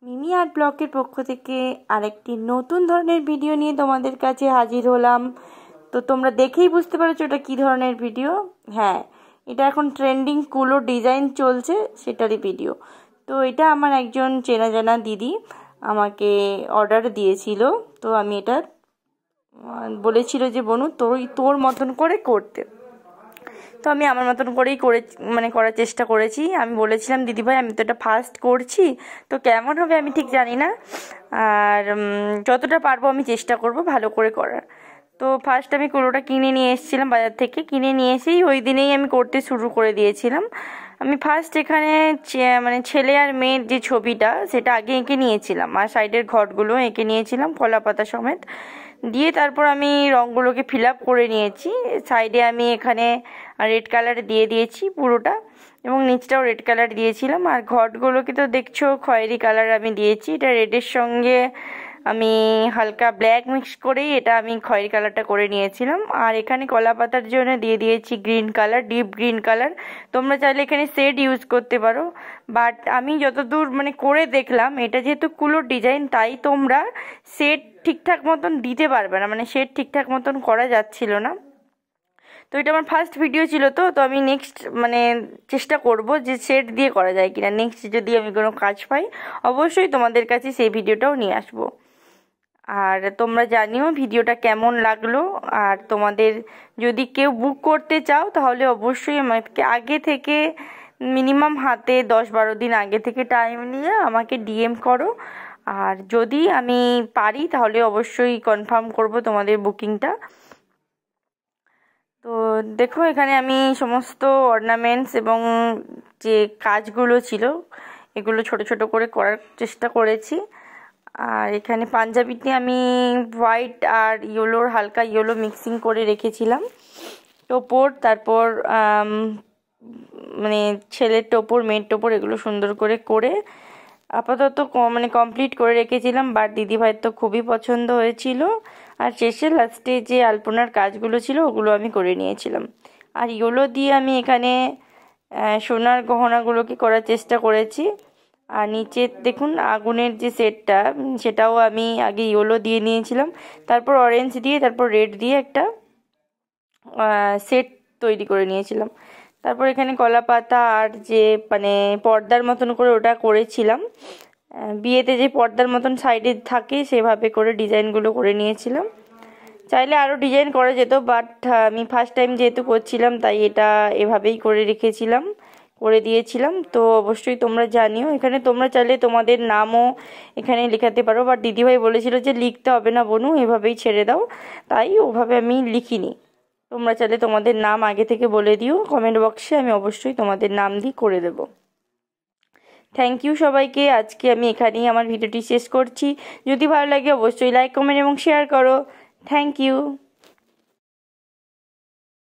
মিমি art ব্লকের পক্ষ থেকে আরেকটি নতুন ধরনের ভিডিও নিয়ে তোমাদের কাছে হাজির হলাম। তো তোমরা দেখেই বুঝতে পারছো এটা কী ধরনের ভিডিও। হ্যাঁ, এটা এখন ট্রেন্ডিং কুলো ডিজাইন চলছে, সেটারই ভিডিও। তো এটা আমার একজন চেনা জানা দিদি আমাকে অর্ডার দিয়েছিল। তো আমি এটা বলেছিল যে বনু তোর মতন করে করতে। তো আমি আমার মতন করেই করার চেষ্টা করেছি। আমি বলেছিলাম দিদিভাই আমি তো এটা ফার্স্ট করছি, তো কেমন হবে আমি ঠিক জানি না, আর যতটা পারবো আমি চেষ্টা করব ভালো করে করার। তো ফার্স্ট আমি কুলোটা কিনে নিয়ে এসেছিলাম বাজার থেকে। কিনে নিয়ে এসেই ওই দিনেই আমি করতে শুরু করে দিয়েছিলাম। আমি ফার্স্ট এখানে ছেলে আর মেয়ের যে ছবিটা সেটা আগে এঁকে নিয়েছিলাম, আর সাইডের ঘটগুলো এঁকে নিয়েছিলাম কলা পাতা সমেত দিয়ে। তারপর আমি রঙগুলোকে ফিল আপ করে নিয়েছি। সাইডে আমি এখানে রেড কালার দিয়ে দিয়েছি পুরোটা, এবং নিচটাও রেড কালার দিয়েছিলাম। আর ঘটগুলোকে তো দেখছো খয়েরি কালার আমি দিয়েছি। এটা রেডের সঙ্গে আমি হালকা ব্ল্যাক মিক্স করেই এটা আমি খয়েরি কালারটা করে নিয়েছিলাম। আর এখানে কলা পাতার জন্য দিয়ে দিয়েছি green colour, deep green colour. তোমরা চাইলে এখানে শেড ইউজ করতে পারো, বাট আমি যতদূর করে দেখলাম এটা যেহেতু কুলোর ডিজাইন, তাই তোমরা শেড ঠিকঠাক মতন দিতে পারবে না, শেড ঠিকঠাক মতন করা যাচ্ছিল না। তো এটা আমার ফার্স্ট ভিডিও ছিল, তো আমি নেক্সট চেষ্টা করব যে শেড দিয়ে করা যায় কিনা। নেক্সট যদি আমি কোনো কাজ পাই অবশ্যই তোমাদের কাছে সেই ভিডিওটাও নিয়ে আসবো। আর তোমরা জানিও ভিডিওটা কেমন লাগলো। আর তোমাদের যদি কেউ বুক করতে চাও তাহলে অবশ্যই আমাকে আগে থেকে মিনিমাম হাতে 10-12 দিন আগে থেকে টাইম নিয়ে আমাকে ডিএম করো। আর যদি আমি পারি তাহলে অবশ্যই কনফার্ম করব তোমাদের বুকিংটা। তো দেখো এখানে আমি সমস্ত অর্নামেন্টস এবং যে কাজগুলো ছিল এগুলো ছোট ছোট করে করার চেষ্টা করেছি। আর এখানে পাঞ্জাবিতে আমি হোয়াইট আর ইয়েলোর হালকা ইয়েলো মিক্সিং করে রেখেছিলাম টোপর। তারপর ছেলের টোপর, মেয়ের টোপর, এগুলো সুন্দর করে আপাতত কমপ্লিট করে রেখেছিলাম। বাট দিদিভাইয়ের তো খুবই পছন্দ হয়েছিল। আর শেষে লাস্টে যে আলপনার কাজগুলো ছিল ওগুলো আমি করে নিয়েছিলাম। আর ইয়েলো দিয়ে আমি এখানে সোনার গহনাগুলোকে করার চেষ্টা করেছি। আর নিচে দেখুন আগুনের যে সেটটা সেটাও আমি আগে ইয়েলো দিয়ে নিয়েছিলাম, তারপর অরেঞ্জ দিয়ে, তারপর রেড দিয়ে একটা সেট তৈরি করে নিয়েছিলাম। তারপর এখানে কলা পাতা আর যে পর্দার মতন করে ওটা করেছিলাম। বিয়েতে যে পর্দার মতন সাইডে থাকে সেভাবে করে ডিজাইনগুলো করে নিয়েছিলাম। চাইলে আরও ডিজাইন করা যেত, বাট আমি ফার্স্ট টাইম যেহেতু করছিলাম তাই এটা এভাবেই করে দিয়েছিলাম। তো অবশ্যই তোমরা জানিও, এখানে তোমরা চাইলে তোমাদের নামও এখানে লেখাতে পারো। বাট দিদিভাই বলেছিল যে লিখতে হবে না বনু, এভাবেই ছেড়ে দাও, তাই ওভাবে আমি লিখিনি। তোমরা চাইলে তোমাদের নাম আগে থেকে বলে দিও কমেন্ট বক্সে, আমি অবশ্যই তোমাদের নাম দিয়ে করে দেবো। থ্যাংক ইউ সবাইকে। আজকে আমি এখানেই আমার ভিডিওটি শেষ করছি। যদি ভালো লাগে অবশ্যই লাইক, কমেন্ট এবং শেয়ার করো। Thank you.